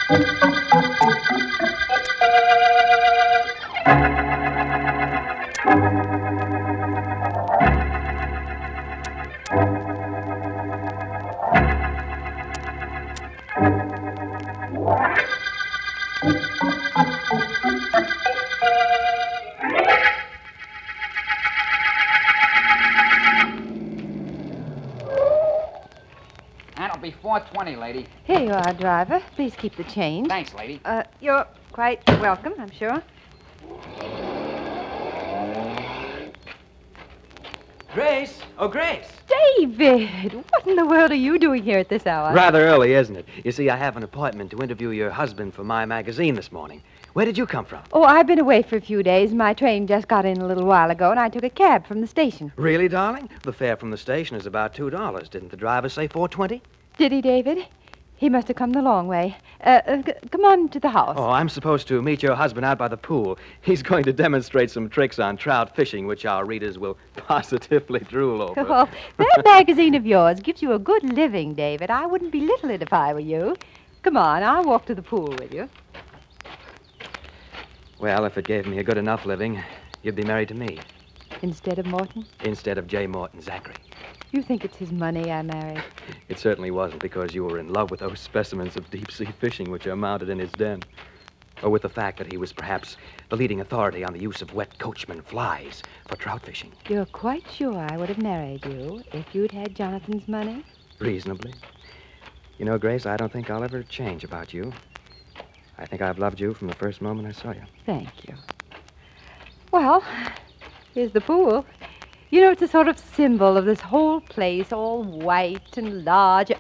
That'll be $4.20, lady. Here you are, driver. Please keep the change. Thanks, lady. You're quite welcome, I'm sure. Grace! Oh, Grace! David! What in the world are you doing here at this hour? Rather early, isn't it? You see, I have an appointment to interview your husband for my magazine this morning. Where did you come from? Oh, I've been away for a few days. My train just got in a little while ago, and I took a cab from the station. Really, darling? The fare from the station is about $2. Didn't the driver say $4.20? Did he, David? He must have come the long way. Come on to the house. Oh, I'm supposed to meet your husband out by the pool. He's going to demonstrate some tricks on trout fishing, which our readers will positively drool over. Well, that magazine of yours gives you a good living, David. I wouldn't belittle it if I were you. Come on, I'll walk to the pool with you. Well, if it gave me a good enough living, you'd be married to me. Instead of Morton? Instead of J. Morton Zachary. You think it's his money I married? It certainly wasn't because you were in love with those specimens of deep-sea fishing which are mounted in his den. Or with the fact that he was perhaps the leading authority on the use of wet Coachman flies for trout fishing. You're quite sure I would have married you if you'd had Jonathan's money? Reasonably. You know, Grace, I don't think I'll ever change about you. I think I've loved you from the first moment I saw you. Thank you. Well, here's the pool. You know, it's a sort of symbol of this whole place, all white and large.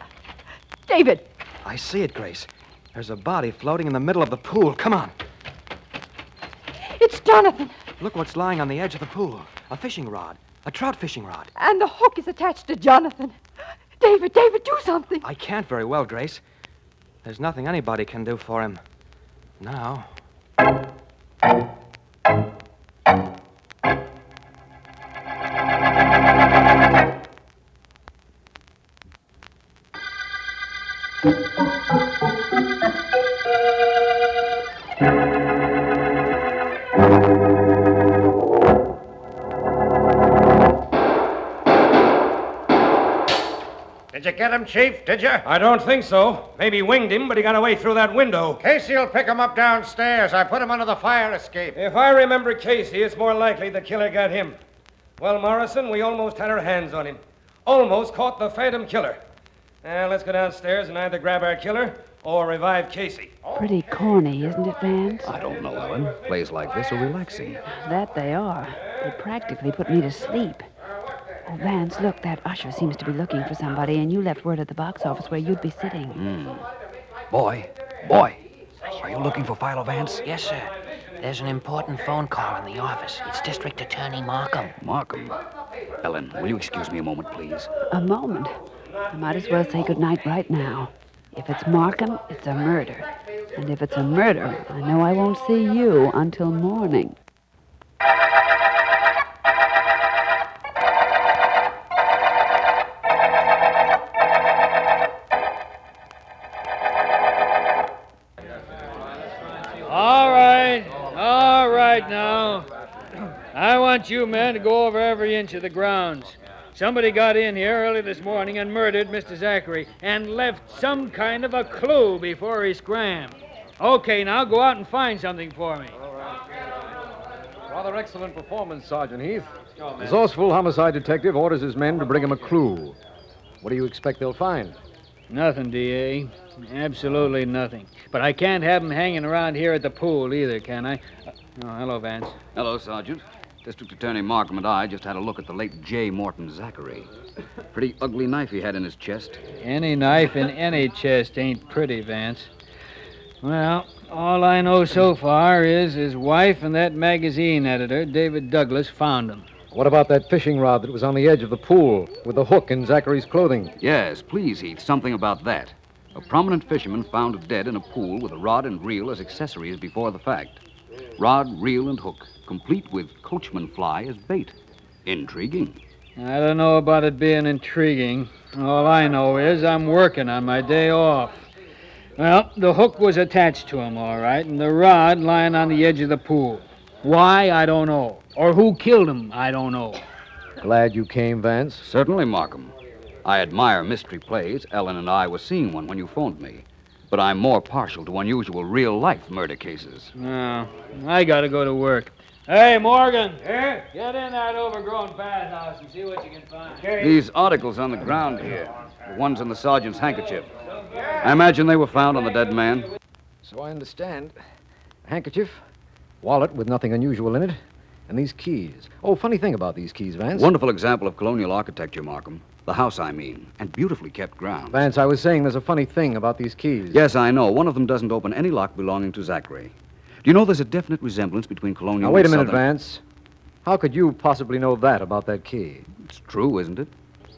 David! I see it, Grace. There's a body floating in the middle of the pool. Come on. It's Jonathan! Look what's lying on the edge of the pool. A fishing rod. A trout fishing rod. And the hook is attached to Jonathan. David, do something. I can't very well, Grace. There's nothing anybody can do for him. Now. Did you get him, Chief? Did you? I don't think so. Maybe winged him, but he got away through that window. Casey'll pick him up downstairs. I put him under the fire escape. If I remember Casey, it's more likely the killer got him. Well, Morrison, we almost had our hands on him. Almost caught the phantom killer. Now, let's go downstairs and either grab our killer or revive Casey. Pretty corny, isn't it, Vance? I don't know, Ellen. Plays like this are relaxing. That they are. They practically put me to sleep. Oh, Vance, look, that usher seems to be looking for somebody, and you left word at the box office where you'd be sitting. Boy, are you looking for Philo Vance? Yes, sir. There's an important phone call in the office. It's District Attorney Markham. Markham. Ellen, will you excuse me a moment, please? A moment. I might as well say goodnight right now. If it's Markham, it's a murder. And if it's a murder, I know I won't see you until morning. All right now. I want you men to go over every inch of the grounds. Somebody got in here early this morning and murdered Mr. Zachary and left some kind of a clue before he scrammed. Okay, now go out and find something for me. Rather excellent performance, Sergeant Heath. Resourceful homicide detective orders his men to bring him a clue. What do you expect they'll find? Nothing, D.A. Absolutely nothing. But I can't have him hanging around here at the pool either, can I? Oh, hello, Vance. Hello, Sergeant. District Attorney Markham and I just had a look at the late J. Morton Zachary. Pretty ugly knife he had in his chest. Any knife in any chest ain't pretty, Vance. Well, all I know so far is his wife and that magazine editor, David Douglas, found him. What about that fishing rod that was on the edge of the pool with the hook in Zachary's clothing? Yes, please, Heath, something about that. A prominent fisherman found dead in a pool with a rod and reel as accessories before the fact. Rod, reel, and hook, complete with Coachman fly as bait. Intriguing. I don't know about it being intriguing. All I know is I'm working on my day off. Well, the hook was attached to him, all right, and the rod lying on the edge of the pool. Why, I don't know. Or who killed him, I don't know. Glad you came, Vance. Certainly, Markham. I admire mystery plays. Ellen and I were seeing one when you phoned me. But I'm more partial to unusual real-life murder cases. No, I gotta go to work. Hey, Morgan. Yeah? Get in that overgrown bathhouse and see what you can find. These articles on the ground here, the ones in the sergeant's handkerchief. I imagine they were found on the dead man. So I understand. A handkerchief, wallet with nothing unusual in it, and these keys. Oh, funny thing about these keys, Vance. Wonderful example of colonial architecture, Markham. The house, I mean, and beautifully kept grounds. Vance, I was saying there's a funny thing about these keys. Yes, I know. One of them doesn't open any lock belonging to Zachary. Do you know there's a definite resemblance between colonial Now, wait a and minute, Southern... Vance. How could you possibly know that about that key? It's true, isn't it?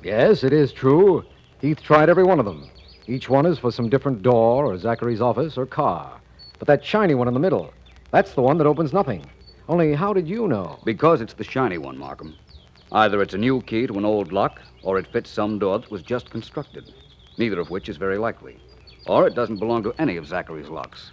Yes, it is true. Heath tried every one of them. Each one is for some different door or Zachary's office or car. But that shiny one in the middle, that's the one that opens nothing. Only how did you know? Because it's the shiny one, Markham. Either it's a new key to an old lock, or it fits some door that was just constructed. Neither of which is very likely. Or it doesn't belong to any of Zachary's locks.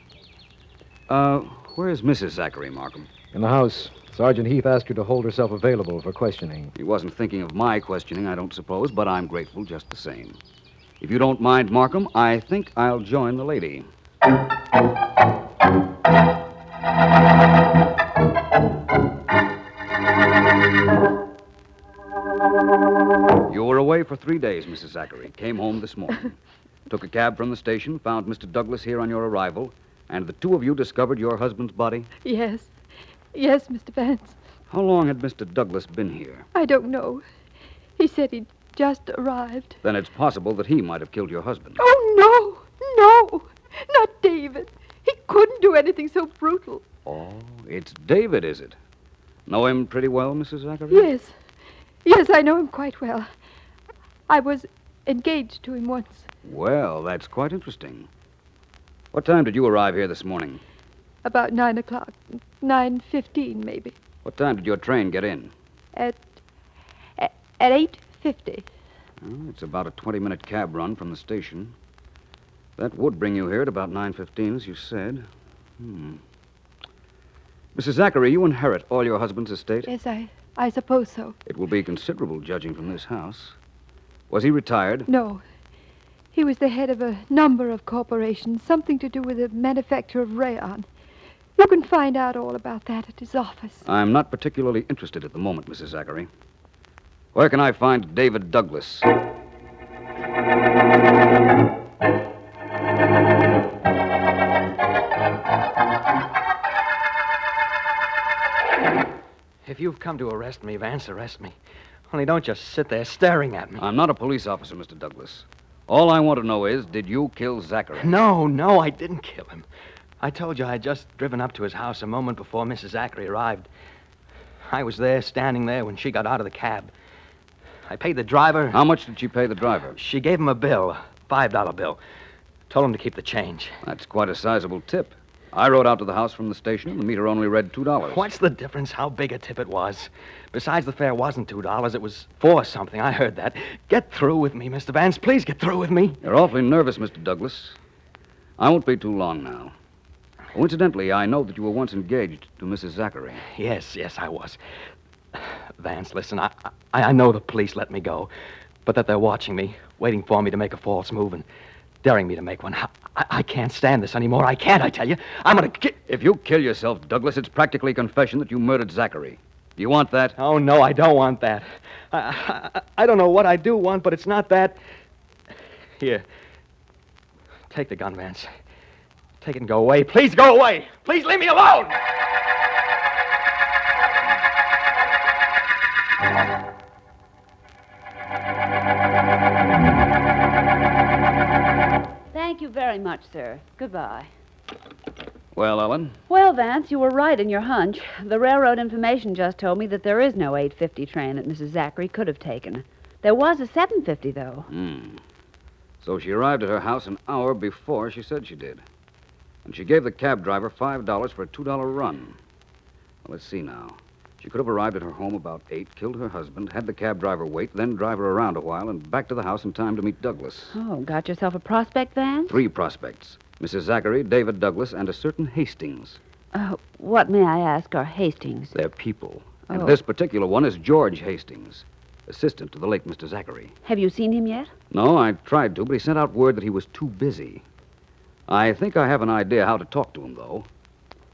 Where's Mrs. Zachary, Markham? In the house. Sergeant Heath asked her to hold herself available for questioning. He wasn't thinking of my questioning, I don't suppose, but I'm grateful just the same. If you don't mind, Markham, I think I'll join the lady. You were away for 3 days, Mrs. Zachary. Came home this morning. Took a cab from the station, found Mr. Douglas here on your arrival, and the two of you discovered your husband's body? Yes. Yes, Mr. Vance. How long had Mr. Douglas been here? I don't know. He said he'd just arrived. Then it's possible that he might have killed your husband. Oh, no. Not David. He couldn't do anything so brutal. Oh, it's David, is it? Know him pretty well, Mrs. Zachary? Yes. Yes, I know him quite well. I was engaged to him once. Well, that's quite interesting. What time did you arrive here this morning? About 9 o'clock. 9:15, maybe. What time did your train get in? At 8:50. Well, it's about a 20-minute cab run from the station. That would bring you here at about 9:15, as you said. Mrs. Zachary, you inherit all your husband's estate? Yes, I suppose so. It will be considerable, judging from this house. Was he retired? No. He was the head of a number of corporations, something to do with the manufacture of rayon. You can find out all about that at his office. I'm not particularly interested at the moment, Mrs. Zachary. Where can I find David Douglas? If you've come to arrest me, Vance, arrest me. Only don't just sit there staring at me. I'm not a police officer, Mr. Douglas. All I want to know is, did you kill Zachary? No, I didn't kill him. I told you I'd just driven up to his house a moment before Mrs. Zachary arrived. I was there, standing there, when she got out of the cab. I paid the driver. How much did she pay the driver? She gave him a bill, a $5 bill. Told him to keep the change. That's quite a sizable tip. I rode out to the house from the station, and the meter only read $2. What's the difference how big a tip it was? Besides, the fare wasn't $2. It was $4 something. I heard that. Get through with me, Mr. Vance. Please get through with me. You're awfully nervous, Mr. Douglas. I won't be too long now. Oh, incidentally, I know that you were once engaged to Mrs. Zachary. Yes, I was. Vance, listen, I know the police let me go, but that they're watching me, waiting for me to make a false move and daring me to make one. I can't stand this anymore. I can't, I tell you. I'm going to... If you kill yourself, Douglas, it's practically confession that you murdered Zachary. Do you want that? Oh, no, I don't want that. I don't know what I do want, but it's not that. Here. Take the gun, Vance. Take it and go away. Please go away. Please leave me alone. Thank you very much, sir. Goodbye. Well, Ellen? Well, Vance, you were right in your hunch. The railroad information just told me that there is no 8:50 train that Mrs. Zachary could have taken. There was a 7:50, though. So she arrived at her house an hour before she said she did. And she gave the cab driver $5 for a $2 run. Well, let's see now. She could have arrived at her home about 8, killed her husband, had the cab driver wait, then drive her around a while, and back to the house in time to meet Douglas. Oh, got yourself a prospect, Vance? 3 prospects. Mrs. Zachary, David Douglas, and a certain Hastings. What, may I ask, are Hastings? They're people. And Oh. this particular one is George Hastings, assistant to the late Mr. Zachary. Have you seen him yet? No, I tried to, but he sent out word that he was too busy. I think I have an idea how to talk to him, though.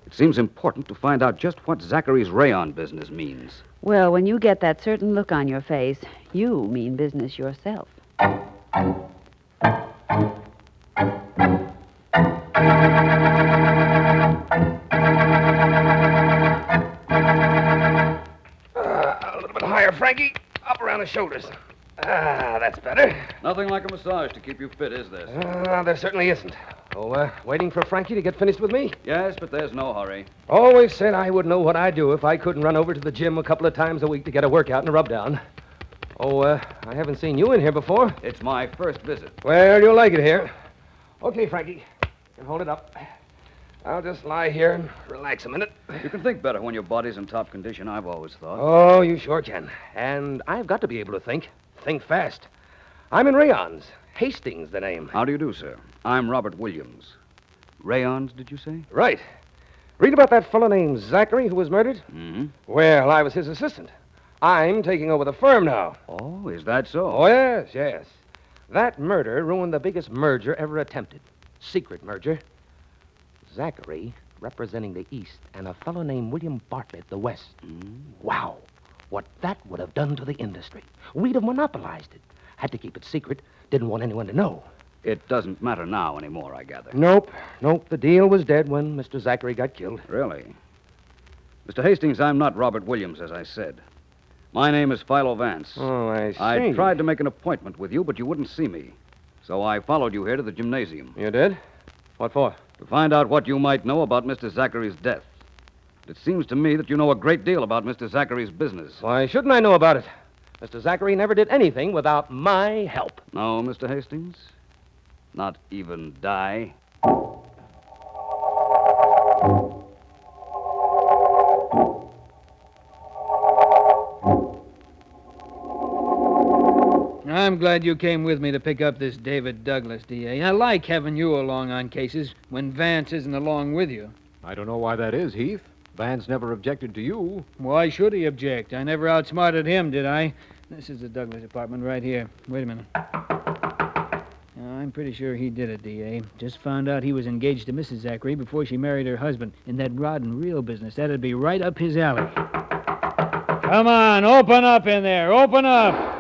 It seems important to find out just what Zachary's rayon business means. Well, when you get that certain look on your face, you mean business yourself. A little bit higher, Frankie. Up around the shoulders. That's better. Nothing like a massage to keep you fit, is there? There certainly isn't. Oh, waiting for Frankie to get finished with me? Yes, but there's no hurry. Always said I would know what I'd do if I couldn't run over to the gym a couple of times a week to get a workout and a rub down. Oh, I haven't seen you in here before. It's my first visit. Well, you'll like it here. Okay, Frankie. You can hold it up. I'll just lie here and relax a minute. You can think better when your body's in top condition, I've always thought. Oh, you sure can. And I've got to be able to think. Think fast. I'm in rayons. Hastings, the name. How do you do, sir? I'm Robert Williams. Rayons, did you say? Right. Read about that fellow named Zachary who was murdered? Mm-hmm. Well, I was his assistant. I'm taking over the firm now. Oh, is that so? Oh, yes. That murder ruined the biggest merger ever attempted. Secret merger. Zachary representing the East and a fellow named William Bartlett the West. Wow. What that would have done to the industry. We'd have monopolized it. Had to keep it secret. Didn't want anyone to know. It doesn't matter now anymore, I gather. Nope. The deal was dead when Mr. Zachary got killed. Really? Mr. Hastings, I'm not Robert Williams, as I said. My name is Philo Vance. Oh, I see. I tried to make an appointment with you, but you wouldn't see me. So I followed you here to the gymnasium. You did? What for? To find out what you might know about Mr. Zachary's death. It seems to me that you know a great deal about Mr. Zachary's business. Why shouldn't I know about it? Mr. Zachary never did anything without my help. No, Mr. Hastings? Not even die? I'm glad you came with me to pick up this David Douglas, D.A. I like having you along on cases when Vance isn't along with you. I don't know why that is, Heath. Vance never objected to you. Why should he object? I never outsmarted him, did I? This is the Douglas apartment right here. Wait a minute. I'm pretty sure he did it, D.A. Just found out he was engaged to Mrs. Zachary before she married her husband in that rod and reel business. That'd be right up his alley. Come on, open up in there. Open up.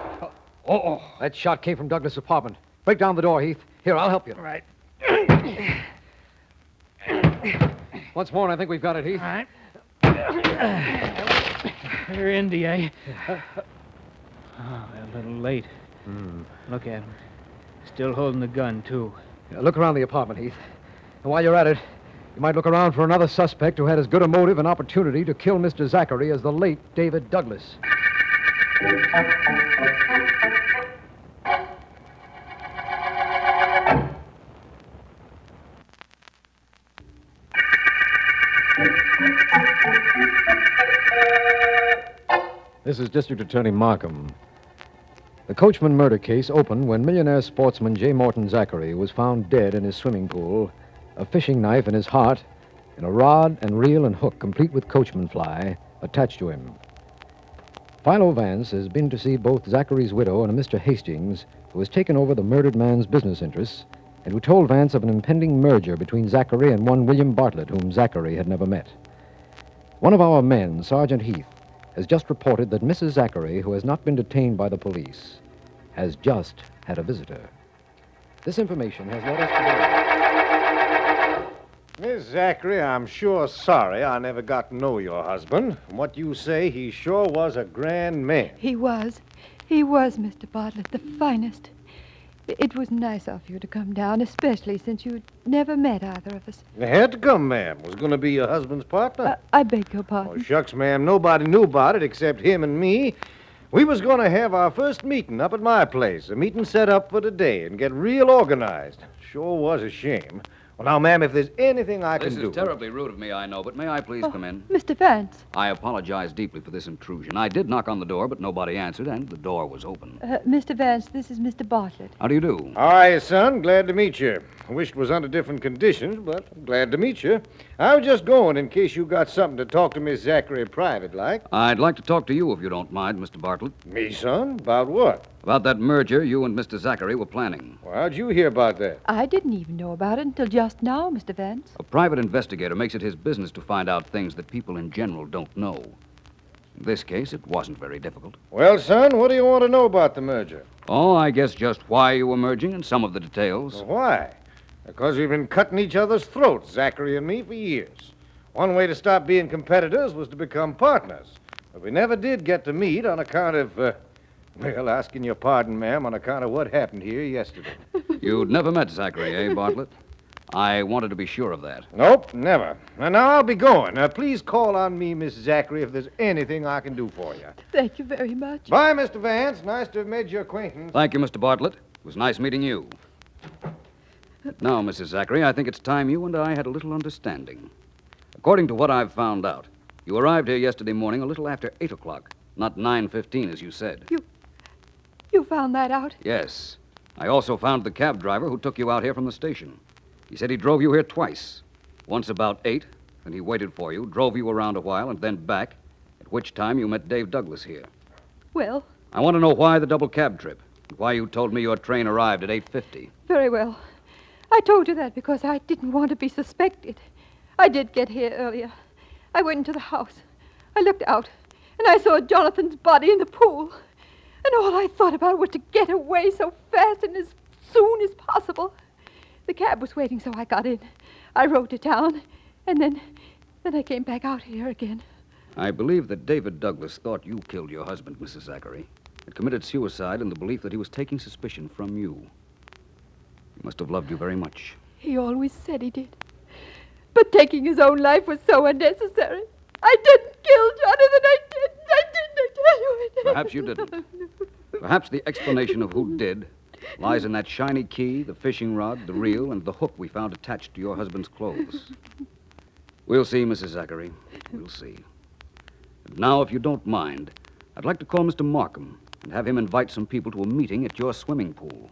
Oh, that shot came from Douglas' apartment. Break down the door, Heath. Here, I'll help you. All right. Once more, and I think we've got it, Heath. All right. You're in, D.A. Oh, a little late. Look at him. Still holding the gun, too. Yeah, look around the apartment, Heath. And while you're at it, you might look around for another suspect who had as good a motive and opportunity to kill Mr. Zachary as the late David Douglas. This is District Attorney Markham. The Coachman murder case opened when millionaire sportsman J. Morton Zachary was found dead in his swimming pool, a fishing knife in his heart, and a rod and reel and hook complete with Coachman fly attached to him. Philo Vance has been to see both Zachary's widow and a Mr. Hastings, who has taken over the murdered man's business interests, and who told Vance of an impending merger between Zachary and one William Bartlett, whom Zachary had never met. One of our men, Sergeant Heath, has just reported that Mrs. Zachary, who has not been detained by the police, has just had a visitor. This information has led us to... Miss Zachary, I'm sure sorry I never got to know your husband. From what you say, he sure was a grand man. He was, Mr. Bartlett, the finest. It was nice of you to come down, especially since you'd never met either of us. You had to come, ma'am. Was going to be your husband's partner. I beg your Oh, pardon. shucks, ma'am. Nobody knew about it except him and me. We was going to have our first meeting up at my place, a meeting set up for today, and get real organized. Sure was a shame. Well, now, ma'am, if there's anything I can This do... is terribly rude of me, I know, but may I please come in? Mr. Vance. I apologize deeply for this intrusion. I did knock on the door, but nobody answered, and the door was open. Mr. Vance, this is Mr. Bartlett. How do you do? Hi, son. Glad to meet you. I wished it was under different conditions, but I'm glad to meet you. I was just going in case you got something to talk to Miss Zachary private-like. I'd like to talk to you, if you don't mind, Mr. Bartlett. Me, son? About what? About that merger you and Mr. Zachary were planning. Well, how'd you hear about that? I didn't even know about it until just now, Mr. Vance. A private investigator makes it his business to find out things that people in general don't know. In this case, it wasn't very difficult. Well, son, what do you want to know about the merger? Oh, I guess just why you were merging and some of the details. Well, why? Because we've been cutting each other's throats, Zachary and me, for years. One way to stop being competitors was to become partners. But we never did get to meet on account of, well, asking your pardon, ma'am, on account of what happened here yesterday. You'd never met Zachary, eh, Bartlett? I wanted to be sure of that. Nope, never. And now I'll be going. Please call on me, Miss Zachary, if there's anything I can do for you. Thank you very much. Bye, Mr. Vance. Nice to have made your acquaintance. Thank you, Mr. Bartlett. It was nice meeting you. Now, Mrs. Zachary, I think it's time you and I had a little understanding. According to what I've found out, you arrived here yesterday morning a little after 8 o'clock, not 9:15, as you said. You found that out? Yes. I also found the cab driver who took you out here from the station. He said he drove you here twice. Once about 8, then he waited for you, drove you around a while, and then back, at which time you met Dave Douglas here. Well? I want to know why the double cab trip, and why you told me your train arrived at 8:50. Very well. I told you that because I didn't want to be suspected. I did get here earlier. I went into the house. I looked out, and I saw Jonathan's body in the pool. And all I thought about was to get away so fast and as soon as possible. The cab was waiting, so I got in. I rode to town, and then I came back out here again. I believe that David Douglas thought you killed your husband, Mrs. Zachary, and committed suicide in the belief that he was taking suspicion from you. He must have loved you very much. He always said he did. But taking his own life was so unnecessary. I didn't kill Jonathan. I tell you I did. Perhaps you didn't. Perhaps the explanation of who did lies in that shiny key, the fishing rod, the reel, and the hook we found attached to your husband's clothes. We'll see, Mrs. Zachary. We'll see. And now, if you don't mind, I'd like to call Mr. Markham and have him invite some people to a meeting at your swimming pool.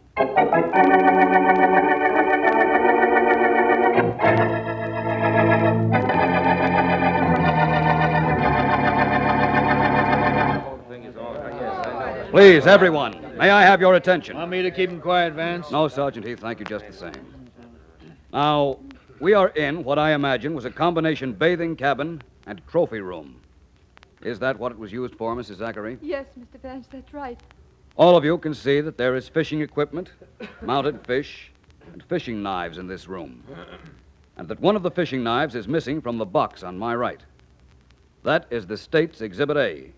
Please, everyone, may I have your attention? Want me to keep him quiet, Vance? No, Sergeant Heath, thank you just the same. Now, we are in what I imagine was a combination bathing cabin and trophy room. Is that what it was used for, Mrs. Zachary? Yes, Mr. Vance, that's right. All of you can see that there is fishing equipment, mounted fish, and fishing knives in this room. And that one of the fishing knives is missing from the box on my right. That is the state's Exhibit A.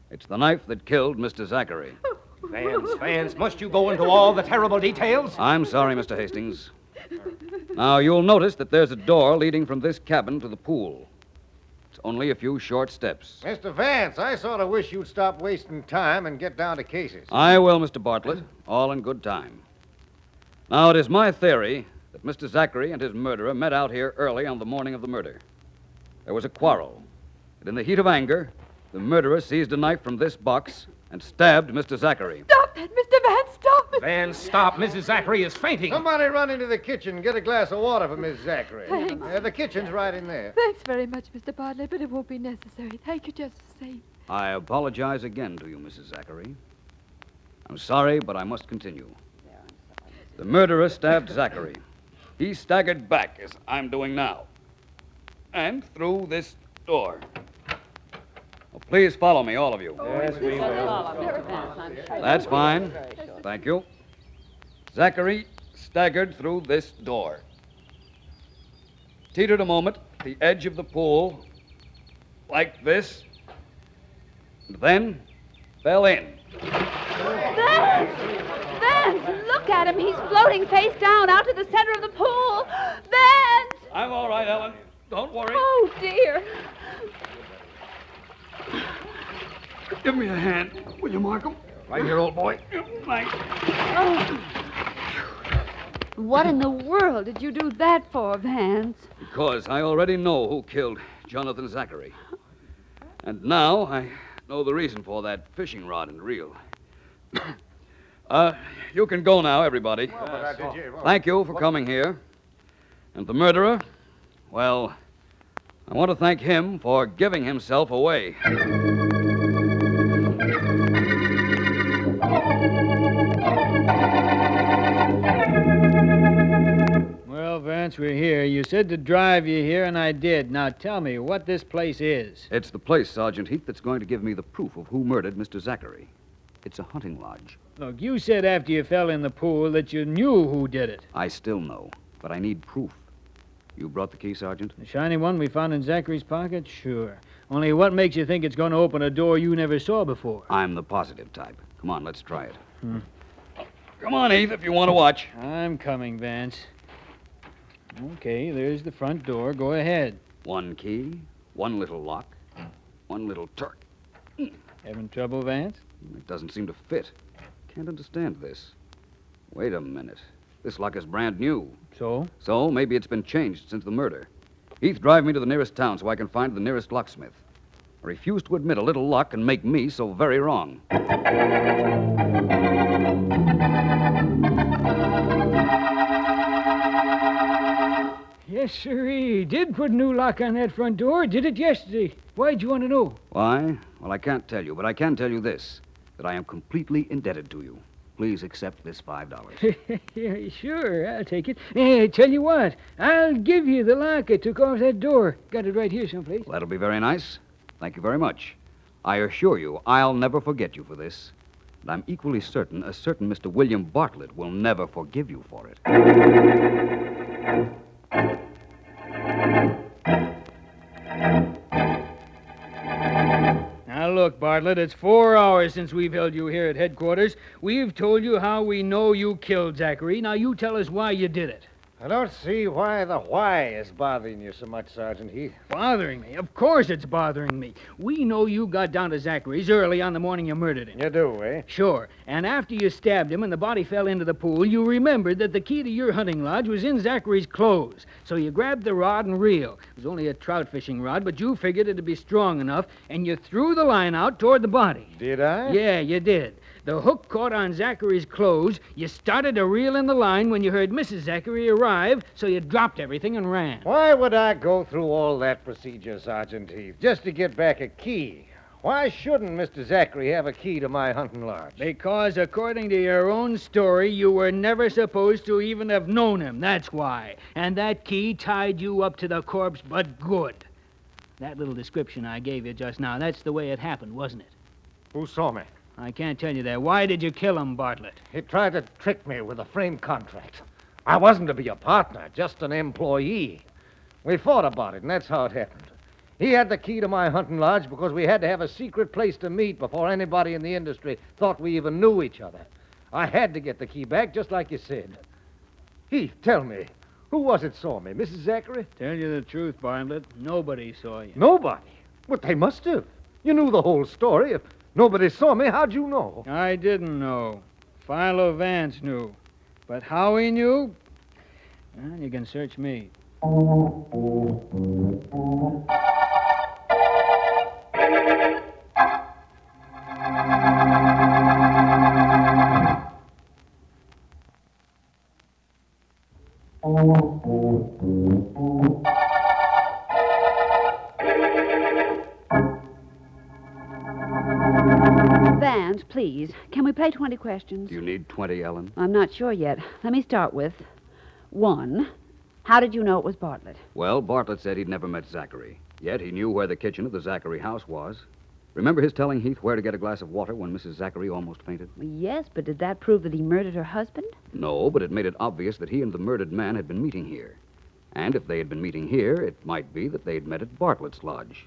It's the knife that killed Mr. Zachary. Vance, must you go into all the terrible details? I'm sorry, Mr. Hastings. Now, you'll notice that there's a door leading from this cabin to the pool. It's only a few short steps. Mr. Vance, I sort of wish you'd stop wasting time and get down to cases. I will, Mr. Bartlett, all in good time. Now, it is my theory that Mr. Zachary and his murderer met out here early on the morning of the murder. There was a quarrel, and in the heat of anger, the murderer seized a knife from this box and stabbed Mr. Zachary. Stop that, Mr. Vance, stop it. Vance, stop. Mrs. Zachary is fainting. Somebody run into the kitchen and get a glass of water for Miss Zachary. Thanks. The kitchen's right in there. Thanks very much, Mr. Bartlett, but it won't be necessary. Thank you just the same. I apologize again to you, Mrs. Zachary. I'm sorry, but I must continue. The murderer stabbed Zachary. He staggered back, as I'm doing now, and through this door. Well, please follow me, all of you. Yes, we will. That's fine. Thank you. Zachary staggered through this door, teetered a moment at the edge of the pool, like this, and then fell in. Vance, look at him. He's floating face down out to the center of the pool. Vance! I'm all right, Ellen. Don't worry. Oh, dear. Give me a hand, will you, Markham? Right here, old boy. Thanks. What in the world did you do that for, Vance? Because I already know who killed Jonathan Zachary. And now I know the reason for that fishing rod and reel. You can go now, everybody. Thank you for coming here. And the murderer, well, I want to thank him for giving himself away. Well, Vance, we're here. You said to drive you here, and I did. Now tell me what this place is. It's the place, Sergeant Heath, that's going to give me the proof of who murdered Mr. Zachary. It's a hunting lodge. Look, you said after you fell in the pool that you knew who did it. I still know, but I need proof. You brought the key, Sergeant? The shiny one we found in Zachary's pocket? Sure. Only what makes you think it's going to open a door you never saw before? I'm the positive type. Come on, let's try it. Come on, Heath, if you want to watch. I'm coming, Vance. Okay, there's the front door. Go ahead. One key, one little lock, one little turn. Having trouble, Vance? It doesn't seem to fit. Can't understand this. Wait a minute. This lock is brand new. So? So maybe it's been changed since the murder. Heath, drive me to the nearest town so I can find the nearest locksmith. I refuse to admit a little luck can make me so very wrong. Yes, sirree. Did put a new lock on that front door. Did it yesterday. Why'd you want to know? Why? Well, I can't tell you, but I can tell you this, that I am completely indebted to you. Please accept this $5. Yeah, sure, I'll take it. Tell you what, I'll give you the lock I took off that door. Got it right here someplace. Well, that'll be very nice. Thank you very much. I assure you, I'll never forget you for this. And I'm equally certain a certain Mr. William Bartlett will never forgive you for it. Now, look, Bartlett, it's 4 hours since we've held you here at headquarters. We've told you how we know you killed Zachary. Now, you tell us why you did it. I don't see why the why is bothering you so much, Sergeant Heath. Bothering me? Of course it's bothering me. We know you got down to Zachary's early on the morning you murdered him. You do, eh? Sure. And after you stabbed him and the body fell into the pool, you remembered that the key to your hunting lodge was in Zachary's clothes. So you grabbed the rod and reel. It was only a trout fishing rod, but you figured it'd be strong enough, and you threw the line out toward the body. Did I? Yeah, you did. The hook caught on Zachary's clothes. You started to reel in the line when you heard Mrs. Zachary arrive, so you dropped everything and ran. Why would I go through all that procedure, Sergeant Heath, just to get back a key? Why shouldn't Mr. Zachary have a key to my hunting lodge? Because, according to your own story, you were never supposed to even have known him. That's why. And that key tied you up to the corpse, but good. That little description I gave you just now, that's the way it happened, wasn't it? Who saw me? I can't tell you that. Why did you kill him, Bartlett? He tried to trick me with a framed contract. I wasn't to be a partner, just an employee. We fought about it, and that's how it happened. He had the key to my hunting lodge because we had to have a secret place to meet before anybody in the industry thought we even knew each other. I had to get the key back, just like you said. Heath, tell me, who was it saw me? Mrs. Zachary? Tell you the truth, Bartlett, nobody saw you. Nobody? But they must have. You knew the whole story. If nobody saw me, how'd you know? I didn't know. Philo Vance knew. But how he knew? Well, you can search me. Vance, please, can we play 20 questions? Do you need 20, Ellen? I'm not sure yet. Let me start with 1. How did you know it was Bartlett? Well, Bartlett said he'd never met Zachary. Yet he knew where the kitchen of the Zachary house was. Remember his telling Heath where to get a glass of water when Mrs. Zachary almost fainted? Yes, but did that prove that he murdered her husband? No, but it made it obvious that he and the murdered man had been meeting here. And if they had been meeting here, it might be that they'd met at Bartlett's lodge.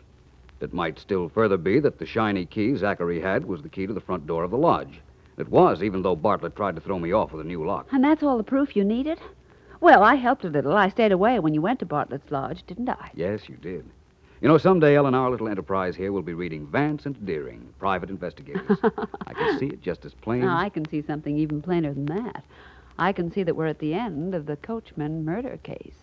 It might still further be that the shiny key Zachary had was the key to the front door of the lodge. It was, even though Bartlett tried to throw me off with a new lock. And that's all the proof you needed? Well, I helped a little. I stayed away when you went to Bartlett's lodge, didn't I? Yes, you did. You know, someday, Ellen, our little enterprise here will be reading Vance and Deering, private investigators. I can see it just as plain. Now, I can see something even plainer than that. I can see that we're at the end of the Coachman murder case.